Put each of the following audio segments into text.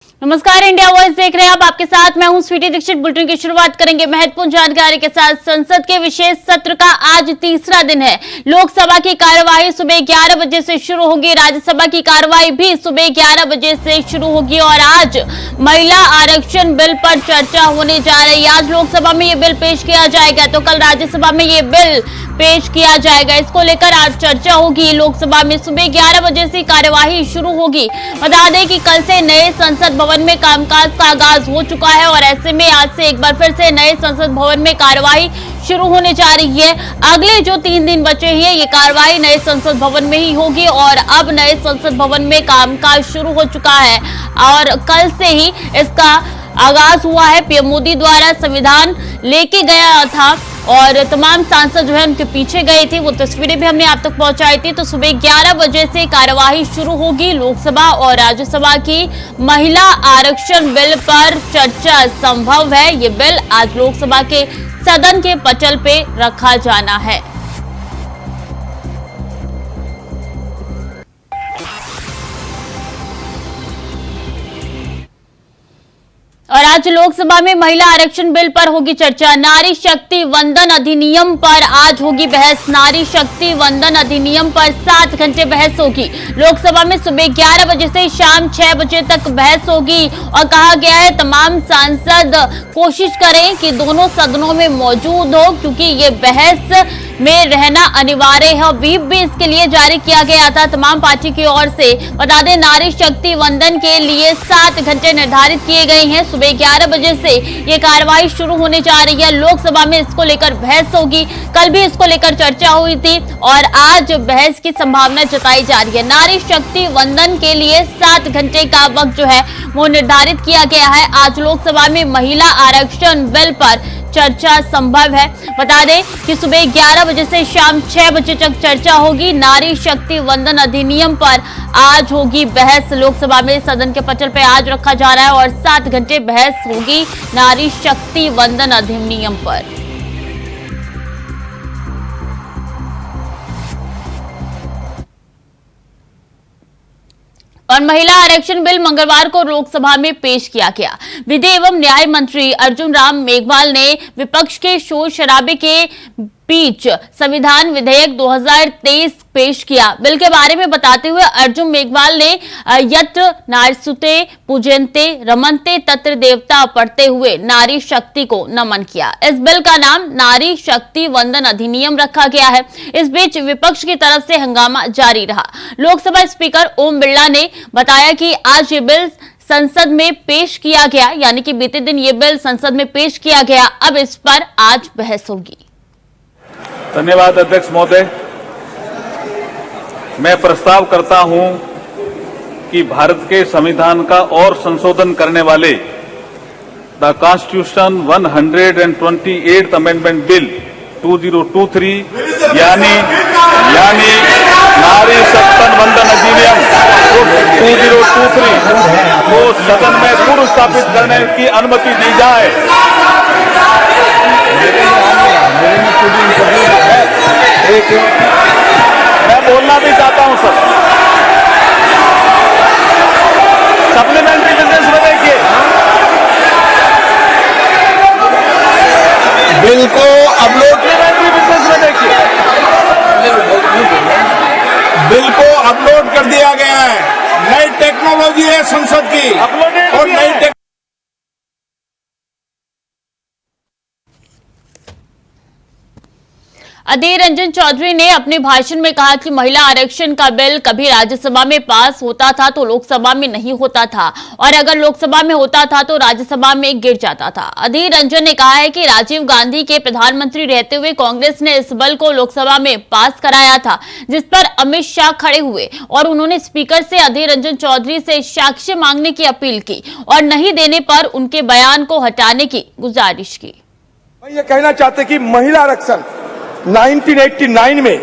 नमस्कार, India voice देख रहे हैं आप। आपके साथ मैं हूं स्वीटी दीक्षित। बुलेटिन की शुरुआत करेंगे महत्वपूर्ण जानकारी के साथ। संसद के विशेष सत्र का आज तीसरा दिन है। लोकसभा की कार्यवाही सुबह 11 बजे से शुरू होगी। राज्यसभा की कार्यवाही भी सुबह 11 बजे से शुरू होगी और आज महिला आरक्षण बिल पर चर्चा होने जा रही है। आज लोकसभा में ये बिल पेश किया जाएगा तो कल राज्यसभा में ये बिल पेश किया जाएगा। इसको लेकर आज चर्चा होगी। लोकसभा में सुबह 11 बजे से कार्यवाही शुरू होगी। बता दें कि कल से नए संसद भवन में कामकाज का आगाज हो चुका है और ऐसे में आज से एक बार फिर से नए संसद भवन में कार्यवाही शुरू होने जा रही है। अगले जो 3 दिन बचे हैं ये कार्यवाही नए संसद भवन में ही होगी और अब नए संसद भवन में कामकाज शुरू हो चुका है और कल से ही इसका आगाज हुआ है। पीएम मोदी द्वारा संविधान लेके गया था और तमाम सांसद जो है उनके पीछे गए थे। वो तस्वीरें भी हमने आप तक पहुंचाई थी। तो सुबह 11 बजे से कार्यवाही शुरू होगी। लोकसभा और राज्यसभा की महिला आरक्षण बिल पर चर्चा संभव है। ये बिल आज लोकसभा के सदन के पटल पे रखा जाना है। और आज लोकसभा में महिला आरक्षण बिल पर होगी चर्चा। नारी शक्ति वंदन अधिनियम पर आज होगी बहस। नारी शक्ति वंदन अधिनियम पर 7 घंटे बहस होगी। लोकसभा में सुबह 11 बजे से शाम 6 बजे तक बहस होगी और कहा गया है तमाम सांसद कोशिश करें कि दोनों सदनों में मौजूद हो क्योंकि ये बहस में रहना अनिवार्य है। व्हीप भी इसके लिए जारी किया गया था तमाम पार्टी की ओर से। बता दें नारी शक्ति वंदन के लिए 7 घंटे निर्धारित किए गए हैं। सुबह 11 बजे से ये कार्यवाही शुरू होने जा रही है। लोकसभा में इसको लेकर बहस होगी। कल भी इसको लेकर चर्चा हुई थी और आज बहस की संभावना जताई जा रही है। नारी शक्ति वंदन के लिए 7 घंटे का वक्त जो है वो निर्धारित किया गया है। आज लोकसभा में महिला आरक्षण बिल पर चर्चा संभव है। बता दें कि सुबह 11 बजे से शाम 6 बजे तक चर्चा होगी। नारी शक्ति वंदन अधिनियम पर आज होगी बहस। लोकसभा में सदन के पटल पे आज रखा जा रहा है और 7 घंटे बहस होगी नारी शक्ति वंदन अधिनियम पर। और महिला आरक्षण बिल मंगलवार को लोकसभा में पेश किया गया। विधि एवं न्याय मंत्री अर्जुन राम मेघवाल ने विपक्ष के शोर शराबे के बीच संविधान विधेयक 2023 पेश किया। बिल के बारे में बताते हुए अर्जुन मेघवाल ने यत्र नार्यस्तुते पूजन्ते रमन्ते तत्र देवता पढ़ते हुए नारी शक्ति को नमन किया। इस बिल का नाम नारी शक्ति वंदन अधिनियम रखा गया है। इस बीच विपक्ष की तरफ से हंगामा जारी रहा। लोकसभा स्पीकर ओम बिरला ने बताया कि आज ये बिल संसद में पेश किया गया, यानी कि बीते दिन ये बिल संसद में पेश किया गया। अब इस पर आज बहस होगी। धन्यवाद अध्यक्ष महोदय। मैं प्रस्ताव करता हूं कि भारत के संविधान का और संशोधन करने वाले the constitution 128th amendment bill 2023 यानी नारी शक्ति वंदन अधिनियम 2023 को सदन में पूर्व स्थापित करने की अनुमति दी जाए। मैं बोलना भी चाहता हूं सर। सप्लीमेंट्री बिजनेस में देखिए बिल को अपलोड बिल को अपलोड कर दिया गया है। नई टेक्नोलॉजी है संसद की और नई अधीर रंजन चौधरी ने अपने भाषण में कहा कि महिला आरक्षण का बिल कभी राज्यसभा में पास होता था तो लोकसभा में नहीं होता था और अगर लोकसभा में होता था तो राज्यसभा में गिर जाता था। अधीर रंजन ने कहा है कि राजीव गांधी के प्रधानमंत्री रहते हुए कांग्रेस ने इस बिल को लोकसभा में पास कराया था जिस पर अमित शाह खड़े हुए और उन्होंने स्पीकर से अधीर रंजन चौधरी से साक्ष्य मांगने की अपील की और नहीं देने पर उनके बयान को हटाने की गुजारिश की। मैं ये कहना चाहते कि महिला आरक्षण 1989 में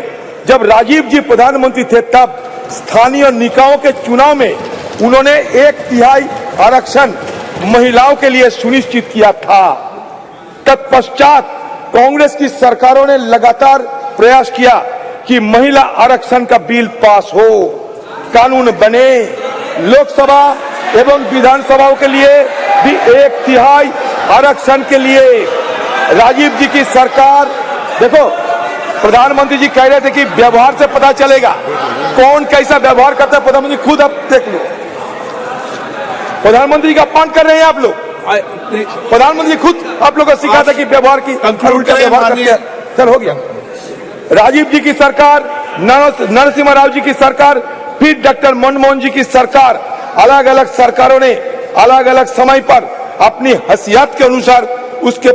जब राजीव जी प्रधानमंत्री थे तब स्थानीय निकायों के चुनाव में उन्होंने 1/3 आरक्षण महिलाओं के लिए सुनिश्चित किया था। तत्पश्चात कांग्रेस की सरकारों ने लगातार प्रयास किया कि महिला आरक्षण का बिल पास हो, कानून बने, लोकसभा एवं विधानसभाओं के लिए भी 1/3 आरक्षण के लिए राजीव जी की सरकार। देखो, प्रधानमंत्री जी कह रहे थे कि व्यवहार से पता चलेगा कौन कैसा व्यवहार करता है। प्रधानमंत्री खुद अब देख लो, प्रधानमंत्री का अपमान कर रहे हैं आप लोग। प्रधानमंत्री खुद आप लोगों को सिखाता कि व्यवहार की उल्टा व्यवहार करते हैं। चल, हो गया। राजीव जी की सरकार, नरसिम्हा राव जी की सरकार, फिर डॉक्टर मनमोहन जी की सरकार, अलग अलग सरकारों ने अलग अलग समय पर अपनी हैसियत के अनुसार उसको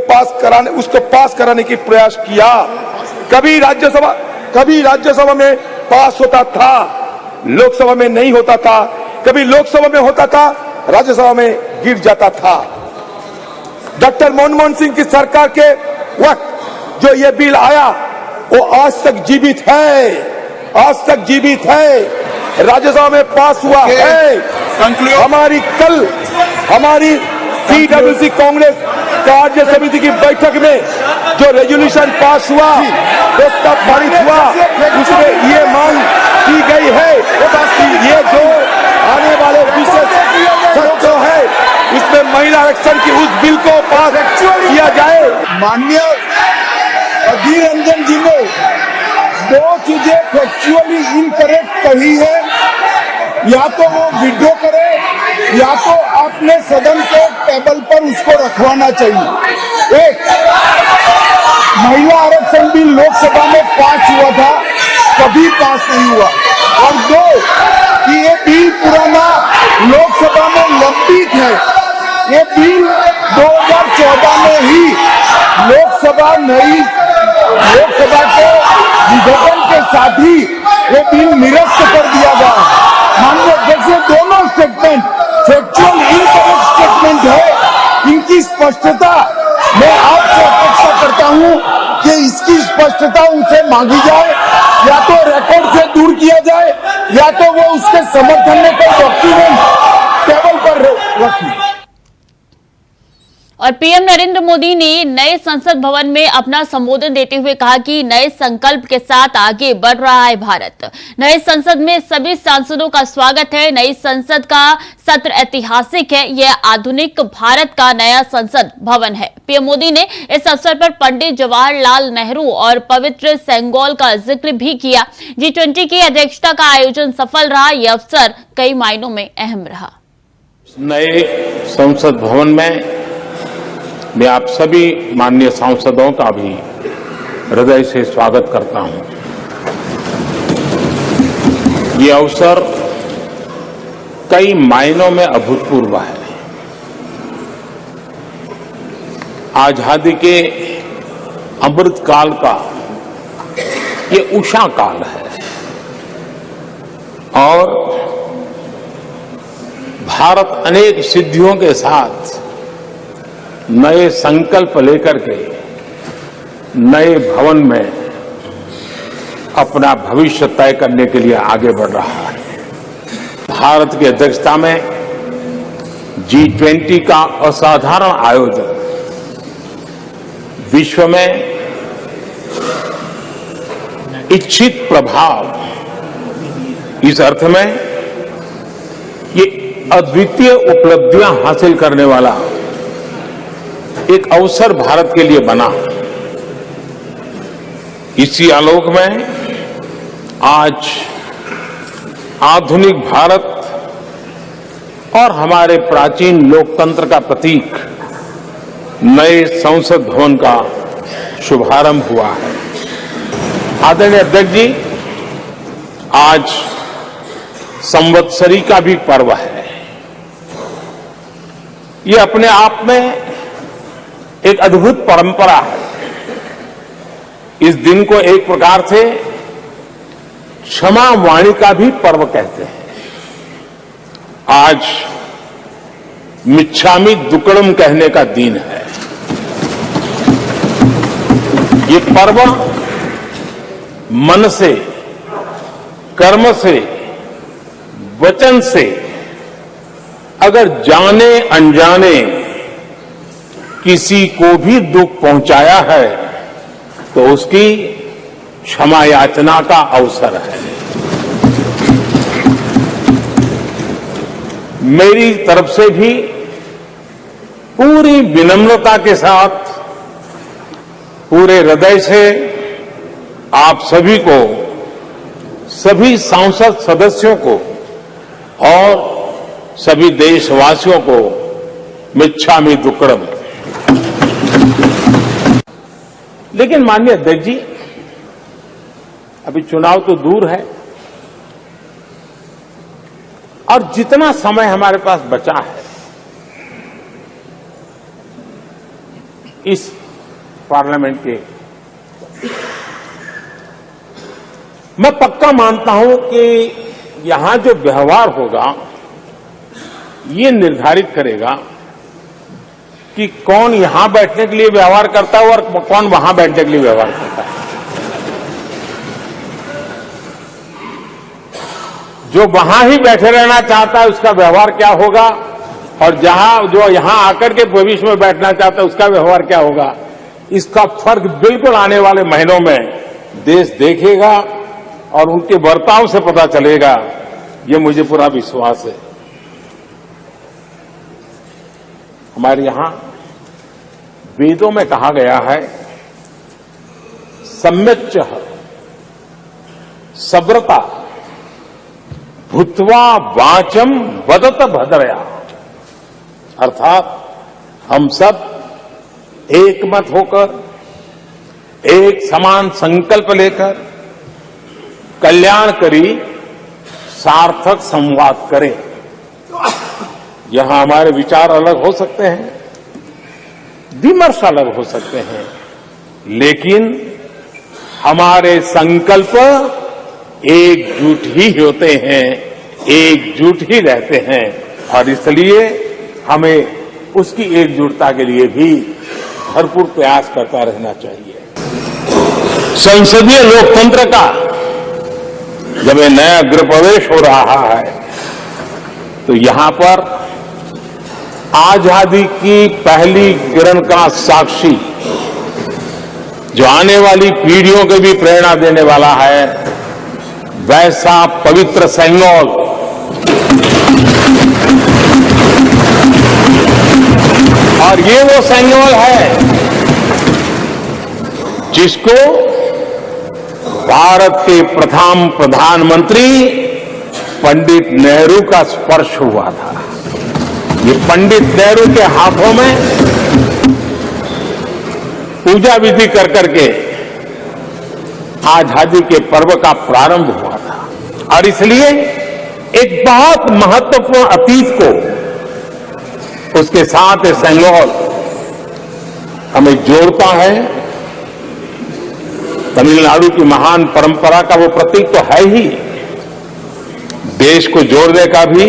पास कराने की प्रयास किया। कभी राज्यसभा में पास होता था, लोकसभा में नहीं होता था। कभी लोकसभा में होता था, राज्यसभा में गिर जाता था। डॉक्टर मनमोहन सिंह की सरकार के वक्त जो ये बिल आया वो आज तक जीवित है, राज्यसभा में पास हुआ है। हमारी CWC कांग्रेस कार्य समिति की बैठक में जो रेजोल्यूशन पास हुआ, प्रस्ताव पारित हुआ, उसमें ये मांग की गई है कि ये जो आने वाले विशेष सत्र है इसमें महिला आरक्षण की उस बिल को पास किया जाए। माननीय अधीर रंजन जी ने 2 चीजें फैक्चुअली इनकरेक्ट कही है। या तो वो विड्रॉ करे या तो आपने सदन के टेबल पर उसको रखवाना चाहिए। एक, महिला आरक्षण बिल लोकसभा में पास हुआ था, कभी पास नहीं हुआ। और 2, कि ये बिल पुराना लोकसभा में लंबित है। ये बिल 2014 में ही लोकसभा के विघटन के साथ ही ये बिल निरस्त कर दिया गया। माननीय जैसे दोनों स्टेटमेंट फैक्चुअल इनकरेक्ट स्टेटमेंट है, इनकी स्पष्टता मैं आपसे अपेक्षा करता हूं कि इसकी स्पष्टता उनसे मांगी जाए, या तो रिकॉर्ड से दूर किया जाए या तो वो उसके समर्थन में कोई डॉक्यूमेंट टेबल पर रखें। और पीएम नरेंद्र मोदी ने नए संसद भवन में अपना संबोधन देते हुए कहा कि नए संकल्प के साथ आगे बढ़ रहा है भारत। नए संसद में सभी सांसदों का स्वागत है। नई संसद का सत्र ऐतिहासिक है। यह आधुनिक भारत का नया संसद भवन है। पीएम मोदी ने इस अवसर पर पंडित जवाहरलाल नेहरू और पवित्र सेंगोल का जिक्र भी किया। G20 की अध्यक्षता का आयोजन सफल रहा। यह अवसर कई मायनों में अहम रहा। नए संसद भवन में मैं आप सभी माननीय सांसदों का भी हृदय से स्वागत करता हूं। ये अवसर कई मायनों में अभूतपूर्व है। आजादी के अमृत काल का ये उषा काल है और भारत अनेक सिद्धियों के साथ नए संकल्प लेकर के नए भवन में अपना भविष्य तय करने के लिए आगे बढ़ रहा है। भारत की अध्यक्षता में G20 का असाधारण आयोजन विश्व में इच्छित प्रभाव, इस अर्थ में ये अद्वितीय उपलब्धियां हासिल करने वाला एक अवसर भारत के लिए बना। इसी आलोक में आज आधुनिक भारत और हमारे प्राचीन लोकतंत्र का प्रतीक नए संसद भवन का शुभारंभ हुआ है। आदरणीय अध्यक्ष जी, आज संवत्सरी का भी पर्व है। ये अपने आप में एक अद्भुत परंपरा है। इस दिन को एक प्रकार से क्षमा वाणी का भी पर्व कहते हैं। आज मिच्छामि दुक्कड़म कहने का दिन है। ये पर्व मन से, कर्म से, वचन से अगर जाने अनजाने किसी को भी दुख पहुंचाया है तो उसकी क्षमा याचना का अवसर है। मेरी तरफ से भी पूरी विनम्रता के साथ पूरे हृदय से आप सभी को, सभी सांसद सदस्यों को और सभी देशवासियों को मिच्छामि दुक्कड़म। लेकिन माननीय अध्यक्ष जी, अभी चुनाव तो दूर है और जितना समय हमारे पास बचा है इस पार्लियामेंट के, मैं पक्का मानता हूं कि यहां जो व्यवहार होगा ये निर्धारित करेगा कि कौन यहां बैठने के लिए व्यवहार करता है और कौन वहां बैठने के लिए व्यवहार करता है। जो वहां ही बैठे रहना चाहता है उसका व्यवहार क्या होगा, और जो यहां आकर के भविष्य में बैठना चाहता है उसका व्यवहार क्या होगा, इसका फर्क बिल्कुल आने वाले महीनों में देश देखेगा और उनके बर्ताव से पता चलेगा, ये मुझे पूरा विश्वास है। हमारे यहां वेदों में कहा गया है, सम्यच्च सब्रता भूत्वा वाचम वदत भद्रया, अर्थात हम सब एक मत होकर, एक समान संकल्प लेकर कल्याणकारी सार्थक संवाद करें। यहां हमारे विचार अलग हो सकते हैं, विमर्श अलग हो सकते हैं, लेकिन हमारे संकल्प एकजुट ही होते हैं, एकजुट ही रहते हैं, और इसलिए हमें उसकी एकजुटता के लिए भी भरपूर प्रयास करता रहना चाहिए। संसदीय लोकतंत्र का जब ये नया गृह प्रवेश हो रहा है तो यहां पर आजादी की पहली किरण का साक्षी, जो आने वाली पीढ़ियों को भी प्रेरणा देने वाला है, वैसा पवित्र सेंगोल और ये वो सेंगोल है जिसको भारत के प्रथम प्रधानमंत्री पंडित नेहरू का स्पर्श हुआ था। ये पंडित नेहरू के हाथों में पूजा विधि कर करके आजादी के पर्व का प्रारंभ हुआ था, और इसलिए एक बहुत महत्वपूर्ण अतीत को उसके साथ ये सेंगोल हमें जोड़ता है। तमिलनाडु की महान परंपरा का वो प्रतीक तो है ही, देश को जोड़ने का भी,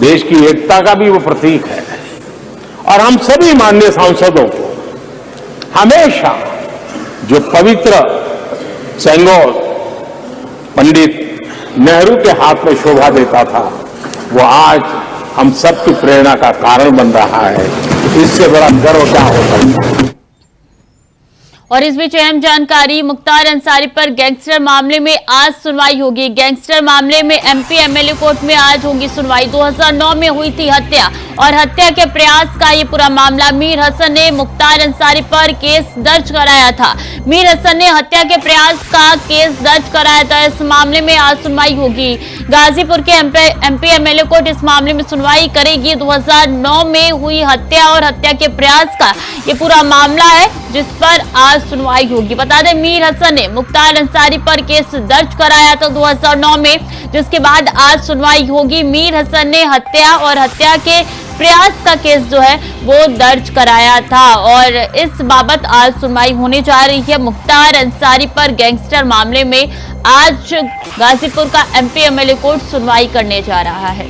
देश की एकता का भी वो प्रतीक है। और हम सभी माननीय सांसदों को हमेशा जो पवित्र सेंगोल पंडित नेहरू के हाथ में शोभा देता था, वो आज हम सबकी प्रेरणा का कारण बन रहा है। इससे बड़ा गर्व क्या हो सकता है। और इस बीच अहम जानकारी, मुख्तार अंसारी पर गैंगस्टर मामले में आज सुनवाई होगी। गैंगस्टर मामले में एमपी एमएलए कोर्ट में आज होगी सुनवाई। 2009 में हुई थी हत्या और हत्या के प्रयास का ये पूरा मामला। मीर हसन ने मुख्तार अंसारी पर केस दर्ज कराया था। मीर हसन ने हत्या के प्रयास का केस दर्ज कराया था। इस मामले में आज सुनवाई होगी। गाजीपुर के एमपी एमएलए कोर्ट इस मामले में सुनवाई करेगी। 2009 में हुई हत्या और हत्या के प्रयास का ये पूरा मामला है जिस पर आज सुनवाई होगी। बता दें, मीर हसन ने मुख्तार अंसारी पर केस दर्ज कराया था 2009 में, जिसके बाद आज सुनवाई होगी। मीर हसन ने हत्या और हत्या के प्रयास का केस जो है वो दर्ज कराया था और इस बाबत आज सुनवाई होने जा रही है। मुख्तार अंसारी पर गैंगस्टर मामले में आज गाजीपुर का एमपी एमएलए कोर्ट सुनवाई करने जा रहा है।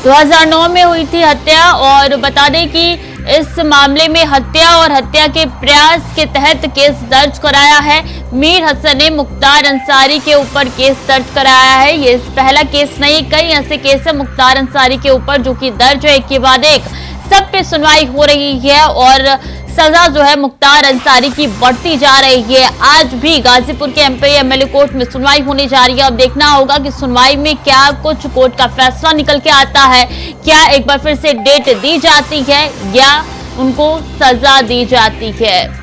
तो 2009 में हुई थी हत्या और बता दें कि इस मामले में हत्या और हत्या के प्रयास के तहत केस दर्ज कराया है। मीर हसन ने मुख्तार अंसारी के ऊपर केस दर्ज कराया है। ये पहला केस नहीं, कई ऐसे केस है मुख्तार अंसारी के ऊपर जो कि दर्ज है, एक के बाद एक सब पे सुनवाई हो रही है और सजा जो है मुख्तार अंसारी की बढ़ती जा रही है। आज भी गाजीपुर के एमपी एमएलए कोर्ट में सुनवाई होने जा रही है। अब देखना होगा कि सुनवाई में क्या कुछ कोर्ट का फैसला निकल के आता है, क्या एक बार फिर से डेट दी जाती है या उनको सजा दी जाती है।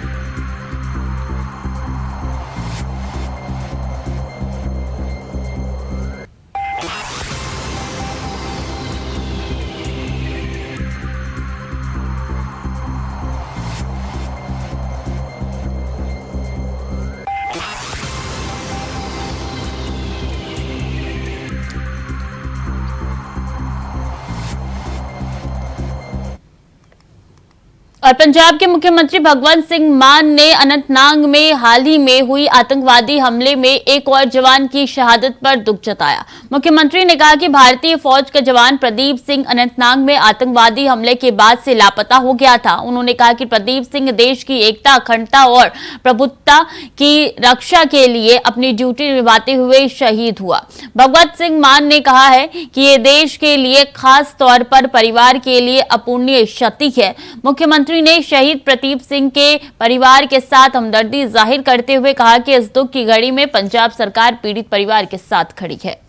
और पंजाब के मुख्यमंत्री भगवंत सिंह मान ने अनंतनाग में हाल ही में हुई आतंकवादी हमले में एक और जवान की शहादत पर दुख जताया। मुख्यमंत्री ने कहा कि भारतीय फौज का जवान प्रदीप सिंह अनंतनाग में आतंकवादी हमले के बाद से लापता हो गया था। उन्होंने कहा कि प्रदीप सिंह देश की एकता, अखंडता और प्रभुत्ता की रक्षा के लिए अपनी ड्यूटी निभाते हुए शहीद हुआ। भगवंत सिंह मान ने कहा है कि ये देश के लिए, खास तौर पर परिवार के लिए अपूर्णीय क्षति है। मुख्यमंत्री ने शहीद प्रदीप सिंह के परिवार के साथ हमदर्दी जाहिर करते हुए कहा कि इस दुख की घड़ी में पंजाब सरकार पीड़ित परिवार के साथ खड़ी है।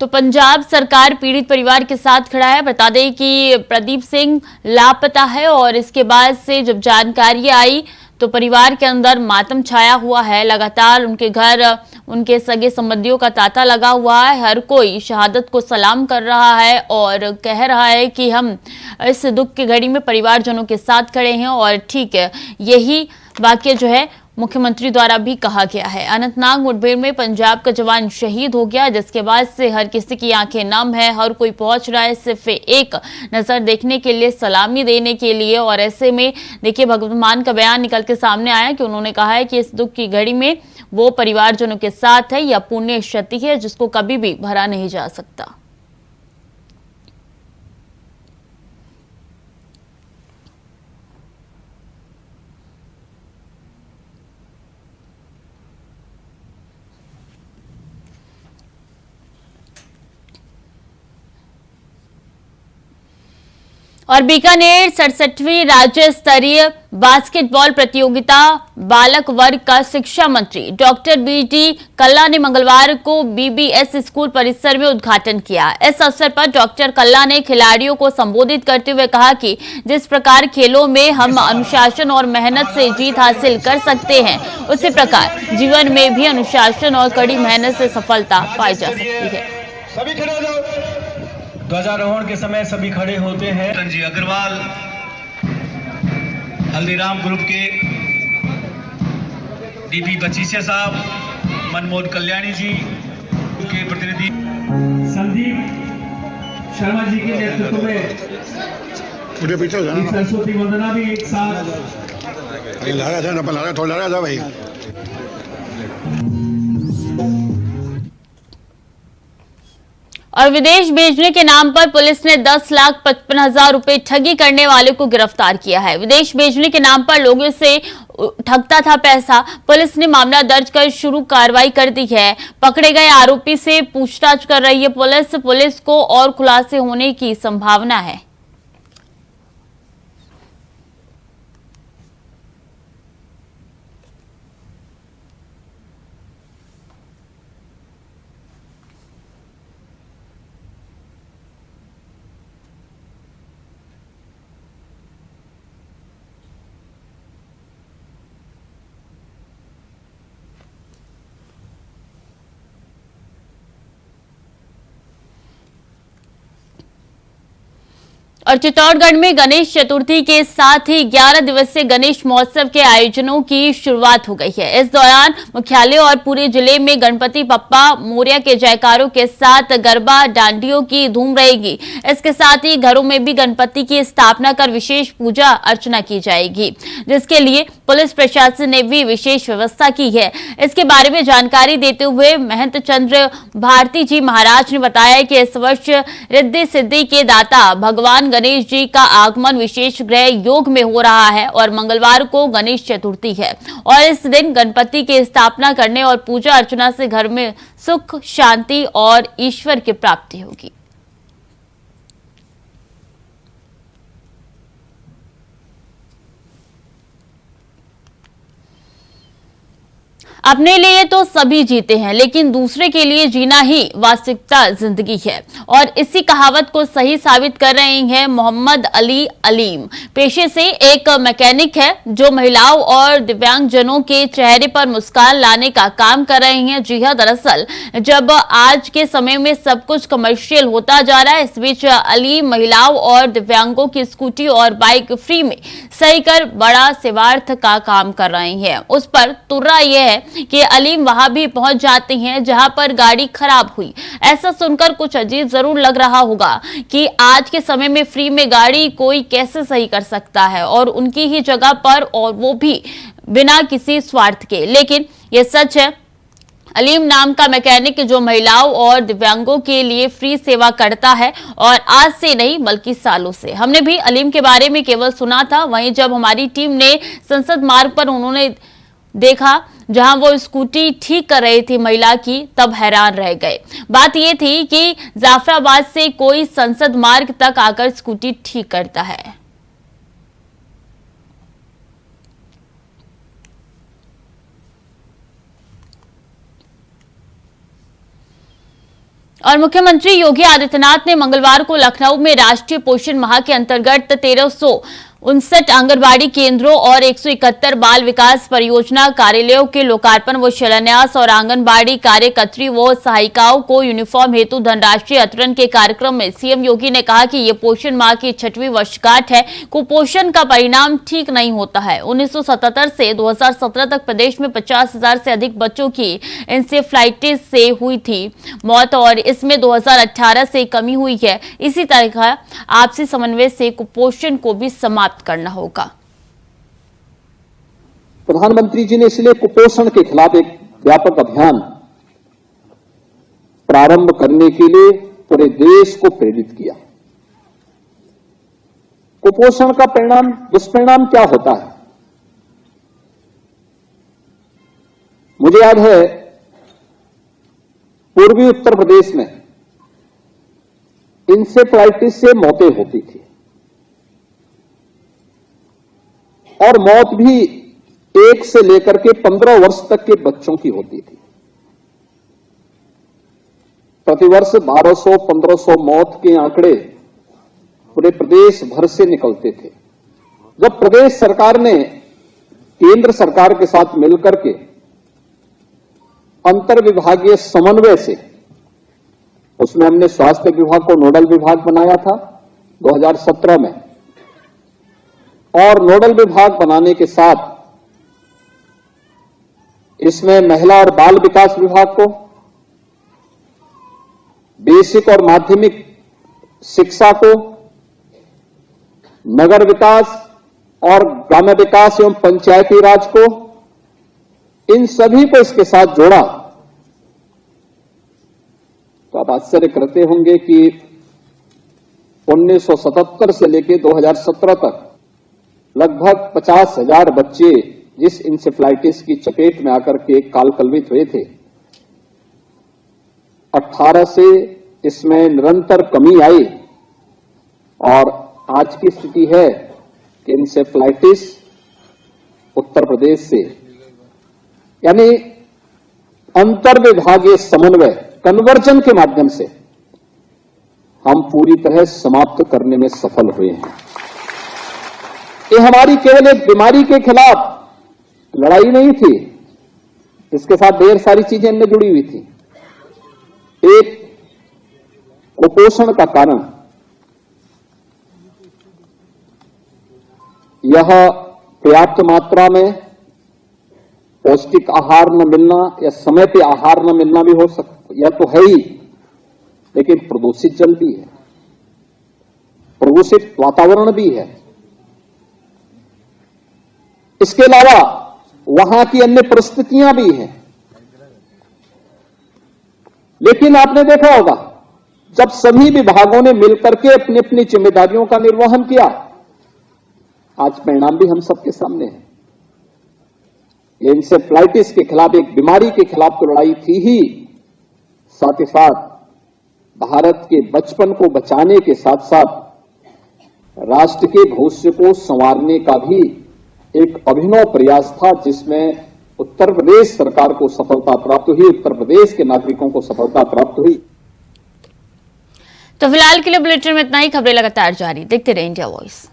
तो पंजाब सरकार पीड़ित परिवार के साथ खड़ा है। बता दें कि प्रदीप सिंह लापता है और इसके बाद से जब जानकारी आई तो परिवार के अंदर मातम छाया हुआ है। लगातार उनके घर उनके सगे संबंधियों का तांता लगा हुआ है। हर कोई शहादत को सलाम कर रहा है और कह रहा है कि हम इस दुख की घड़ी में परिवारजनों के साथ खड़े हैं। और ठीक है, यही वाक्य जो है मुख्यमंत्री द्वारा भी कहा गया है। अनंतनाग मुठभेड़ में पंजाब का जवान शहीद हो गया, जिसके बाद से हर किसी की आंखें नम है। हर कोई पहुंच रहा है सिर्फ एक नजर देखने के लिए, सलामी देने के लिए। और ऐसे में देखिए, भगवंत मान का बयान निकल के सामने आया कि उन्होंने कहा है कि इस दुख की घड़ी में वो परिवारजनों के साथ है। यह पुण्य क्षति है जिसको कभी भी भरा नहीं जा सकता। और बीकानेर 67वीं राज्य स्तरीय बास्केटबॉल प्रतियोगिता बालक वर्ग का शिक्षा मंत्री डॉक्टर बीडी कल्ला ने मंगलवार को बीबीएस स्कूल परिसर में उद्घाटन किया। इस अवसर पर डॉक्टर कल्ला ने खिलाड़ियों को संबोधित करते हुए कहा कि जिस प्रकार खेलों में हम अनुशासन और मेहनत से जीत हासिल कर सकते हैं, उसी प्रकार जीवन में भी अनुशासन और कड़ी मेहनत से सफलता पाई जा सकती है। सभी खड़े हो जाओ। ध्वजारोहण के समय सभी खड़े होते हैं। संजय अग्रवाल, हल्दीराम ग्रुप के डीपी बचीसिया साहब, मनमोहन कल्याणी जी के प्रतिनिधि संदीप शर्मा जी के नेतृत्व में सरस्वती वंदना भी एक साथ भाई। और विदेश भेजने के नाम पर पुलिस ने 10,55,000 रुपए ठगी करने वाले को गिरफ्तार किया है। विदेश भेजने के नाम पर लोगों से ठगता था पैसा। पुलिस ने मामला दर्ज कर शुरू कार्रवाई कर दी है। पकड़े गए आरोपी से पूछताछ कर रही है पुलिस को और खुलासे होने की संभावना है। और चित्तौड़गढ़ में गणेश चतुर्थी के साथ ही 11 दिवसीय गणेश महोत्सव के आयोजनों की शुरुआत हो गई है। इस दौरान मुख्यालय और पूरे जिले में गणपति बप्पा मोरया के जयकारों के साथ गरबा डांडियों की धूम रहेगी। इसके साथ ही घरों में भी गणपति की स्थापना कर विशेष पूजा अर्चना की जाएगी, जिसके लिए पुलिस प्रशासन ने भी विशेष व्यवस्था की है। इसके बारे में जानकारी देते हुए महंत चंद्र भारती जी महाराज ने बताया कि इस वर्ष रिद्धि सिद्धि के दाता भगवान गणेश जी का आगमन विशेष ग्रह योग में हो रहा है और मंगलवार को गणेश चतुर्थी है और इस दिन गणपति की स्थापना करने और पूजा अर्चना से घर में सुख, शांति और ईश्वर की प्राप्ति होगी। अपने लिए तो सभी जीते हैं, लेकिन दूसरे के लिए जीना ही वास्तविकता जिंदगी है और इसी कहावत को सही साबित कर रहे हैं मोहम्मद अली अलीम। पेशे से एक मैकेनिक है जो महिलाओं और दिव्यांगजनों के चेहरे पर मुस्कान लाने का काम कर रहे हैं। जी हां, दरअसल जब आज के समय में सब कुछ कमर्शियल होता जा रहा है, इस बीच अलीम महिलाओं और दिव्यांगों की स्कूटी और बाइक फ्री में सही कर बड़ा सेवार्थ का काम कर रहे हैं। उस पर तुर्रा यह है कि अलीम वहां भी पहुंच जाते हैं जहां पर गाड़ी खराब हुई। ऐसा सुनकर कुछ अजीब जरूर लग रहा होगा कि आज के समय में फ्री में गाड़ी कोई कैसे सही कर सकता है और उनकी ही जगह पर, और वो भी बिना किसी स्वार्थ के। लेकिन यह सच है, अलीम नाम का मैकेनिक जो महिलाओं और दिव्यांगों के लिए फ्री सेवा करता है और आज से नहीं बल्कि सालों से। हमने भी अलीम के बारे में केवल सुना था, वहीं जब हमारी टीम ने संसद मार्ग पर उन्होंने देखा जहां वो स्कूटी ठीक कर रही थी महिला की, तब हैरान रह गए। बात ये थी कि जाफराबाद से कोई संसद मार्ग तक आकर स्कूटी ठीक करता है। और मुख्यमंत्री योगी आदित्यनाथ ने मंगलवार को लखनऊ में राष्ट्रीय पोषण माह के अंतर्गत 1359 आंगनबाड़ी केंद्रों और 171 बाल विकास परियोजना कार्यालयों के लोकार्पण व शिलान्यास और आंगनबाड़ी कार्यकर्त्री व सहायिकाओं को यूनिफॉर्म हेतु धनराशि अंतरण के कार्यक्रम में सीएम योगी ने कहा कि ये पोषण माह की 6वीं वर्षगांठ है। कुपोषण का परिणाम ठीक नहीं होता है। 1977 से 2017 तक प्रदेश में 50,000 से अधिक बच्चों की इंसेफ्लाइटिस से हुई थी मौत और इसमें 2018 से कमी हुई है। इसी तरह आपसी समन्वय से कुपोषण को भी समाप्त करना होगा। प्रधानमंत्री जी ने इसलिए कुपोषण के खिलाफ एक व्यापक अभियान प्रारंभ करने के लिए पूरे देश को प्रेरित किया। कुपोषण का परिणाम, दुष्परिणाम क्या होता है? मुझे याद है पूर्वी उत्तर प्रदेश में इंसेफ्लाइटिस से मौतें होती थी और मौत भी 1 से लेकर के 15 वर्ष तक के बच्चों की होती थी। प्रतिवर्ष 1200-1500 मौत के आंकड़े पूरे प्रदेश भर से निकलते थे। जब प्रदेश सरकार ने केंद्र सरकार के साथ मिलकर के अंतर विभागीय समन्वय से, उसमें हमने स्वास्थ्य विभाग को नोडल विभाग बनाया था 2017 में, और नोडल विभाग बनाने के साथ इसमें महिला और बाल विकास विभाग को, बेसिक और माध्यमिक शिक्षा को, नगर विकास और ग्राम्य विकास एवं पंचायती राज को, इन सभी को इसके साथ जोड़ा। तो आप आश्चर्य करते होंगे कि 1977 से लेकर 2017 तक लगभग 50,000 बच्चे जिस इंसेफ्लाइटिस की चपेट में आकर के कालकलवित हुए थे, 18 से इसमें निरंतर कमी आई और आज की स्थिति है कि इंसेफ्लाइटिस उत्तर प्रदेश से, यानी अंतर विभागीय समन्वय, कन्वर्जन के माध्यम से हम पूरी तरह समाप्त करने में सफल हुए हैं। ये हमारी केवल एक बीमारी के खिलाफ लड़ाई नहीं थी, इसके साथ ढेर सारी चीजें इनमें जुड़ी हुई थी। एक कुपोषण का कारण यह पर्याप्त मात्रा में पौष्टिक आहार न मिलना या समय पे आहार न मिलना भी हो सकता, यह तो है ही, लेकिन प्रदूषित जल भी है, प्रदूषित वातावरण भी है। इसके अलावा वहां की अन्य परिस्थितियां भी हैं। लेकिन आपने देखा होगा जब सभी विभागों ने मिलकर के अपनी अपनी जिम्मेदारियों का निर्वहन किया, आज परिणाम भी हम सबके सामने है। ये इंसेफ्लाइटिस के खिलाफ, एक बीमारी के खिलाफ तो लड़ाई थी ही, साथ ही साथ भारत के बचपन को बचाने के साथ साथ राष्ट्र के भविष्य को संवारने का भी एक अभिनव प्रयास था, जिसमें उत्तर प्रदेश सरकार को सफलता प्राप्त हुई, उत्तर प्रदेश के नागरिकों को सफलता प्राप्त हुई। तो फिलहाल के लिए बुलेटिन में इतना ही। खबरें लगातार जारी, देखते रहे इंडिया वॉइस।